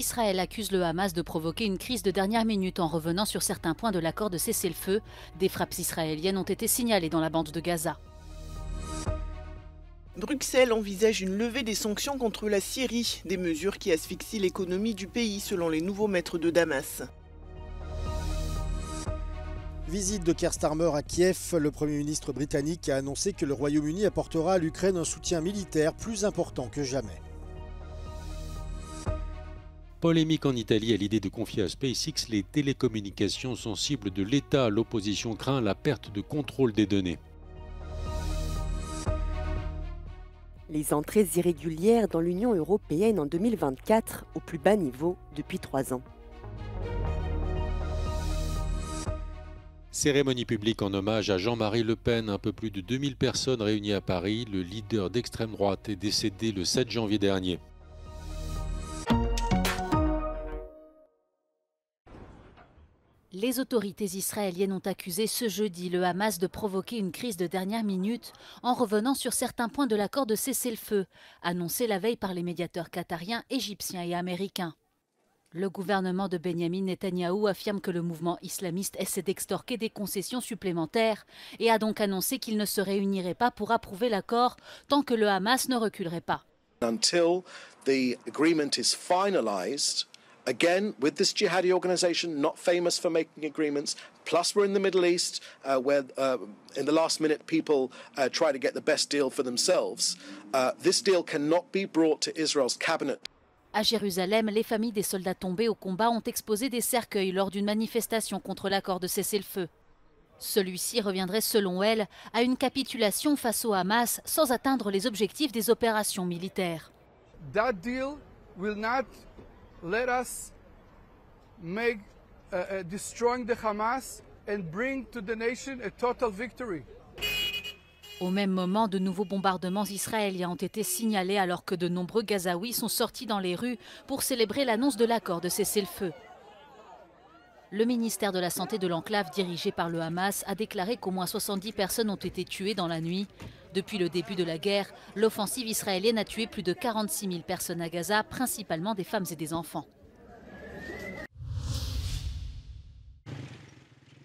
Israël accuse le Hamas de provoquer une crise de dernière minute en revenant sur certains points de l'accord de cessez-le-feu. Des frappes israéliennes ont été signalées dans la bande de Gaza. Bruxelles envisage une levée des sanctions contre la Syrie, des mesures qui asphyxient l'économie du pays selon les nouveaux maîtres de Damas. Visite de Keir Starmer à Kiev, le Premier ministre britannique a annoncé que le Royaume-Uni apportera à l'Ukraine un soutien militaire plus important que jamais. Polémique en Italie à l'idée de confier à SpaceX les télécommunications sensibles de l'État. L'opposition craint la perte de contrôle des données. Les entrées irrégulières dans l'Union européenne en 2024 au plus bas niveau depuis 3 ans. Cérémonie publique en hommage à Jean-Marie Le Pen. Un peu plus de 2000 personnes réunies à Paris. Le leader d'extrême droite est décédé le 7 janvier dernier. Les autorités israéliennes ont accusé ce jeudi le Hamas de provoquer une crise de dernière minute en revenant sur certains points de l'accord de cessez-le-feu, annoncé la veille par les médiateurs qatariens, égyptiens et américains. Le gouvernement de Benyamin Netanyahou affirme que le mouvement islamiste essaie d'extorquer des concessions supplémentaires et a donc annoncé qu'il ne se réunirait pas pour approuver l'accord tant que le Hamas ne reculerait pas. Until the agreement is finalized, again, with this jihadi organization, not famous for making agreements, plus we're in the Middle East, where in the last minute people try to get the best deal for themselves. This deal cannot be brought to Israel's cabinet. À Jérusalem, les familles des soldats tombés au combat ont exposé des cercueils lors d'une manifestation contre l'accord de cessez-le-feu. Celui-ci reviendrait, selon elles, à une capitulation face au Hamas sans atteindre les objectifs des opérations militaires. That deal will not let us make destroying the Hamas and bring to the nation a total victory. Au même moment, de nouveaux bombardements israéliens ont été signalés alors que de nombreux Gazaouis sont sortis dans les rues pour célébrer l'annonce de l'accord de cessez-le-feu. Le ministère de la Santé de l'enclave dirigé par le Hamas a déclaré qu'au moins 70 personnes ont été tuées dans la nuit. Depuis le début de la guerre, l'offensive israélienne a tué plus de 46 000 personnes à Gaza, principalement des femmes et des enfants.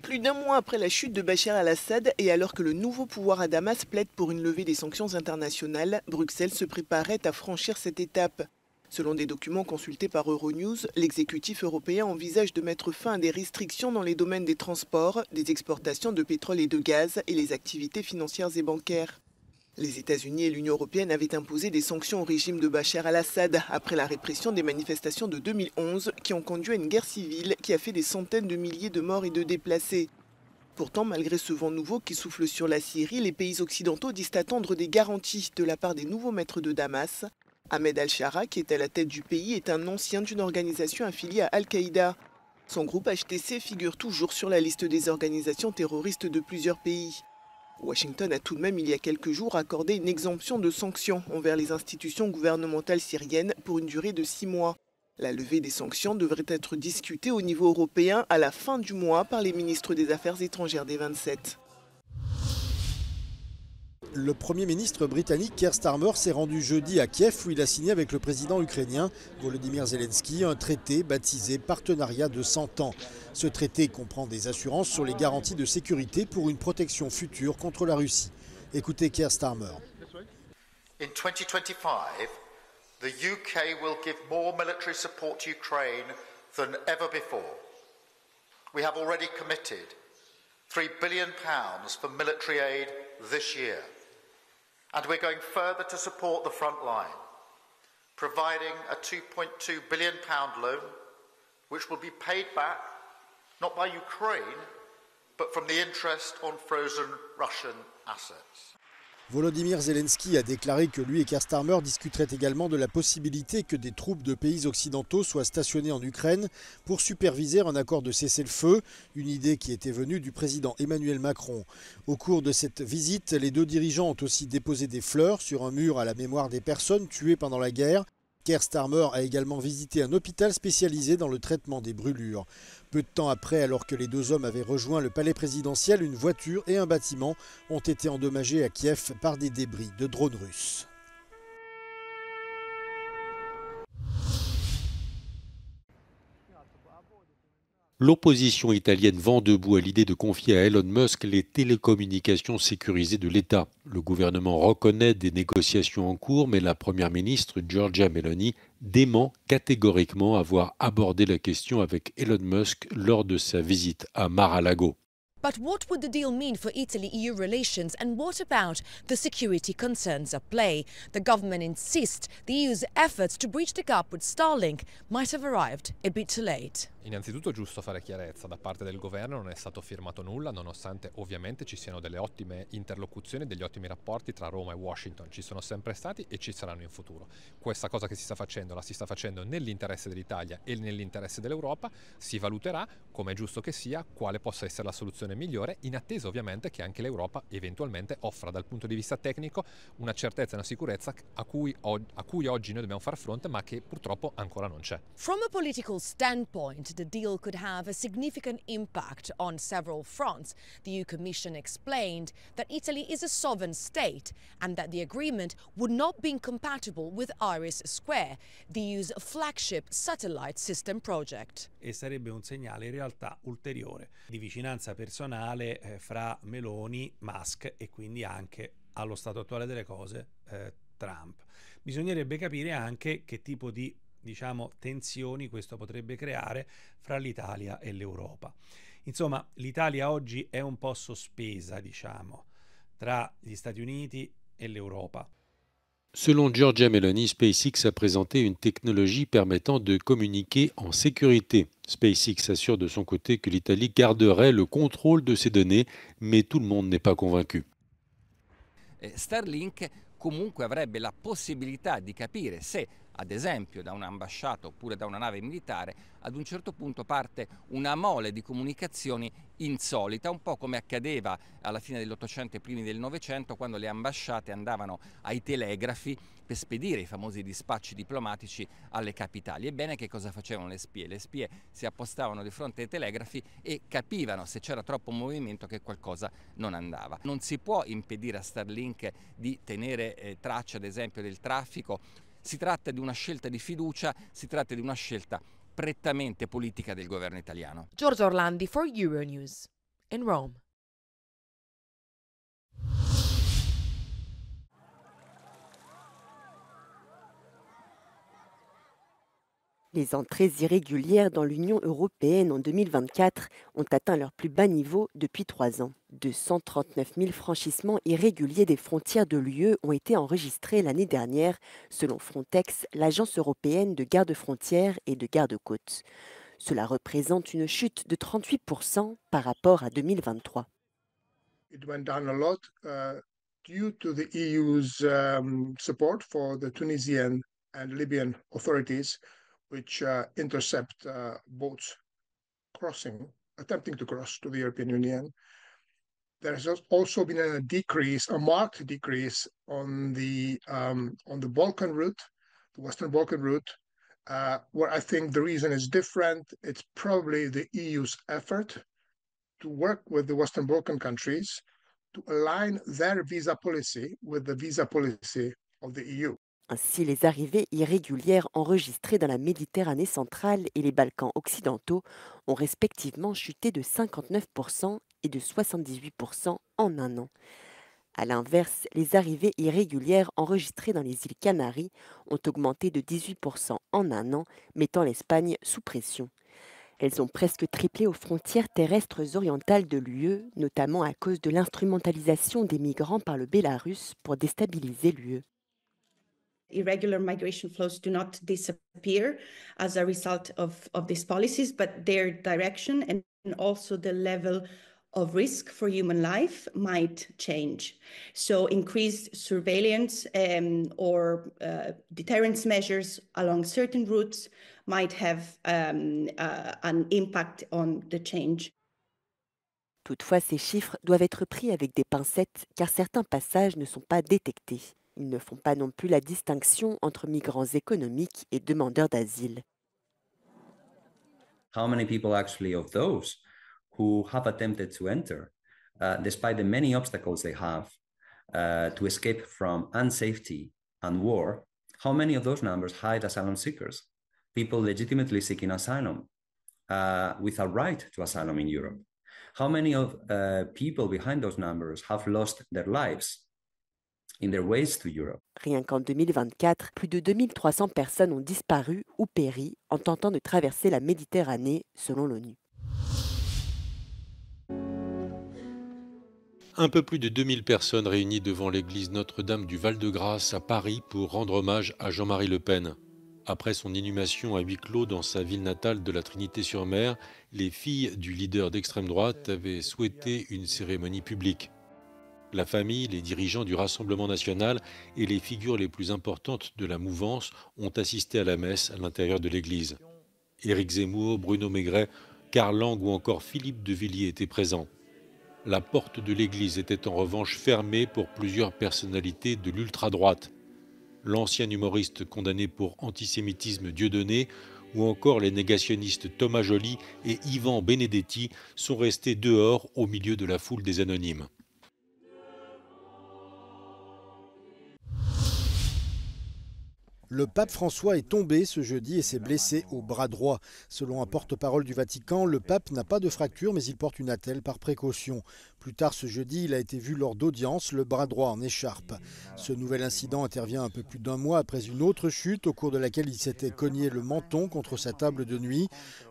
Plus d'un mois après la chute de Bachar al-Assad et alors que le nouveau pouvoir à Damas plaide pour une levée des sanctions internationales, Bruxelles se préparait à franchir cette étape. Selon des documents consultés par Euronews, l'exécutif européen envisage de mettre fin à des restrictions dans les domaines des transports, des exportations de pétrole et de gaz et les activités financières et bancaires. Les États-Unis et l'Union européenne avaient imposé des sanctions au régime de Bachar al-Assad après la répression des manifestations de 2011 qui ont conduit à une guerre civile qui a fait des centaines de milliers de morts et de déplacés. Pourtant, malgré ce vent nouveau qui souffle sur la Syrie, les pays occidentaux disent attendre des garanties de la part des nouveaux maîtres de Damas. Ahmed al-Shara, qui est à la tête du pays, est un ancien d'une organisation affiliée à Al-Qaïda. Son groupe HTC figure toujours sur la liste des organisations terroristes de plusieurs pays. Washington a tout de même, il y a quelques jours, accordé une exemption de sanctions envers les institutions gouvernementales syriennes pour une durée de 6 mois. La levée des sanctions devrait être discutée au niveau européen à la fin du mois par les ministres des Affaires étrangères des 27. Le Premier ministre britannique Keir Starmer s'est rendu jeudi à Kiev où il a signé avec le président ukrainien Volodymyr Zelensky un traité baptisé Partenariat de 100 ans. Ce traité comprend des assurances sur les garanties de sécurité pour une protection future contre la Russie. Écoutez Keir Starmer. In 2025, the UK will give more military support to Ukraine than ever before. We have already committed £3 billion for military aid this year. And we're going further to support the front line, providing a £2.2 billion loan, which will be paid back, not by Ukraine, but from the interest on frozen Russian assets. Volodymyr Zelensky a déclaré que lui et Keir Starmer discuteraient également de la possibilité que des troupes de pays occidentaux soient stationnées en Ukraine pour superviser un accord de cessez-le-feu, une idée qui était venue du président Emmanuel Macron. Au cours de cette visite, les deux dirigeants ont aussi déposé des fleurs sur un mur à la mémoire des personnes tuées pendant la guerre. Keir Starmer a également visité un hôpital spécialisé dans le traitement des brûlures. Peu de temps après, alors que les deux hommes avaient rejoint le palais présidentiel, une voiture et un bâtiment ont été endommagés à Kiev par des débris de drones russes. L'opposition italienne vend debout à l'idée de confier à Elon Musk les télécommunications sécurisées de l'État. Le gouvernement reconnaît des négociations en cours, mais la première ministre Giorgia Meloni dément catégoriquement avoir abordé la question avec Elon Musk lors de sa visite à Mar-a-Lago. But what would the deal mean for Italy-EU relations, and what about the security concerns at play? The government insists the EU's efforts to bridge the gap with Starlink might have arrived a bit too late. Innanzitutto è giusto fare chiarezza, da parte del governo non è stato firmato nulla, nonostante ovviamente ci siano delle ottime interlocuzioni, degli ottimi rapporti tra Roma e Washington, ci sono sempre stati e ci saranno in futuro. Questa cosa che si sta facendo la si sta facendo nell'interesse dell'Italia e nell'interesse dell'Europa, si valuterà, come è giusto che sia, quale possa essere la soluzione migliore, in attesa ovviamente che anche l'Europa eventualmente offra dal punto di vista tecnico una certezza e una sicurezza a cui oggi noi dobbiamo far fronte, ma che purtroppo ancora non c'è. From a political standpoint, the deal could have a significant impact on several fronts. The EU Commission explained that Italy is a sovereign state and that the agreement would not be incompatible with IRIS Square, the EU's flagship satellite system project. E sarebbe un segnale in realtà ulteriore di vicinanza personale fra Meloni, Musk e quindi anche, allo stato attuale delle cose, Trump. Bisognerebbe capire anche che tipo di tensioni questo potrebbe creare fra l'Italia e l'Europa. Insomma, l'Italia oggi è un po' sospesa, tra gli Stati Uniti et l'Europa. Selon Giorgia Meloni, SpaceX a présenté une technologie permettant de communiquer en sécurité. SpaceX assure de son côté que l'Italie garderait le contrôle de ces données, mais tout le monde n'est pas convaincu. Starlink comunque avrebbe la possibilità di capire se, ad esempio, da un'ambasciata oppure da una nave militare, ad un certo punto parte una mole di comunicazioni insolita, un po' come accadeva alla fine dell'Ottocento e primi del Novecento, quando le ambasciate andavano ai telegrafi per spedire i famosi dispacci diplomatici alle capitali. Ebbene, che cosa facevano le spie? Le spie si appostavano di fronte ai telegrafi e capivano, se c'era troppo movimento, che qualcosa non andava. Non si può impedire a Starlink di tenere traccia, ad esempio, del traffico. Si tratta di una scelta di fiducia, si tratta di una scelta prettamente politica del governo italiano. Giorgio Orlandi for Euronews in Rome. Les entrées irrégulières dans l'Union européenne en 2024 ont atteint leur plus bas niveau depuis 3 ans. 239 000 franchissements irréguliers des frontières de l'UE ont été enregistrés l'année dernière, selon Frontex, l'agence européenne de garde-frontières et de garde-côtes. Cela représente une chute de 38% par rapport à 2023. It went down a lot due to the EU's support for the Tunisian and Libyan authorities, which intercept boats attempting to cross to the European Union. There has also been a marked decrease on the Balkan route, the Western Balkan route, where I think the reason is different. It's probably the EU's effort to work with the Western Balkan countries to align their visa policy with the visa policy of the EU. Ainsi, les arrivées irrégulières enregistrées dans la Méditerranée centrale et les Balkans occidentaux ont respectivement chuté de 59% et de 78% en un an. A l'inverse, les arrivées irrégulières enregistrées dans les îles Canaries ont augmenté de 18% en un an, mettant l'Espagne sous pression. Elles ont presque triplé aux frontières terrestres orientales de l'UE, notamment à cause de l'instrumentalisation des migrants par le Bélarus pour déstabiliser l'UE. Irregular migration flows do not disappear as a result of these policies, but their direction and also the level of risk for human life might change. So increased surveillance or deterrence measures along certain routes might have an impact on the change. Toutefois, ces chiffres doivent être pris avec des pincettes car certains passages ne sont pas détectés. Ils ne font pas non plus la distinction entre migrants économiques et demandeurs d'asile. How many people actually of those who have attempted to enter, despite the many obstacles they have to escape from unsafety and war, how many of those numbers hide asylum seekers, people legitimately seeking asylum? with a right to asylum in Europe? How many of people behind those numbers have lost their lives in their ways to Europe? Rien qu'en 2024, plus de 2300 personnes ont disparu ou péri en tentant de traverser la Méditerranée, selon l'ONU. Un peu plus de 2000 personnes réunies devant l'église Notre-Dame du Val-de-Grâce à Paris pour rendre hommage à Jean-Marie Le Pen. Après son inhumation à huis clos dans sa ville natale de la Trinité-sur-Mer, les filles du leader d'extrême droite avaient souhaité une cérémonie publique. La famille, les dirigeants du Rassemblement national et les figures les plus importantes de la mouvance ont assisté à la messe à l'intérieur de l'église. Éric Zemmour, Bruno Maigret, Karl Lang ou encore Philippe de Villiers étaient présents. La porte de l'église était en revanche fermée pour plusieurs personnalités de l'ultra-droite. L'ancien humoriste condamné pour antisémitisme Dieudonné ou encore les négationnistes Thomas Joly et Yvan Benedetti sont restés dehors au milieu de la foule des anonymes. Le pape François est tombé ce jeudi et s'est blessé au bras droit. Selon un porte-parole du Vatican, le pape n'a pas de fracture mais il porte une attelle par précaution. Plus tard ce jeudi, il a été vu lors d'audience, le bras droit en écharpe. Ce nouvel incident intervient un peu plus d'un mois après une autre chute au cours de laquelle il s'était cogné le menton contre sa table de nuit.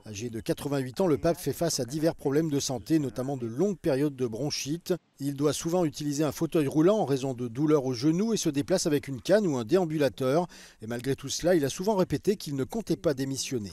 Âgé de 88 ans, le pape fait face à divers problèmes de santé, notamment de longues périodes de bronchite. Il doit souvent utiliser un fauteuil roulant en raison de douleurs au genou et se déplace avec une canne ou un déambulateur. Et malgré tout cela, il a souvent répété qu'il ne comptait pas démissionner.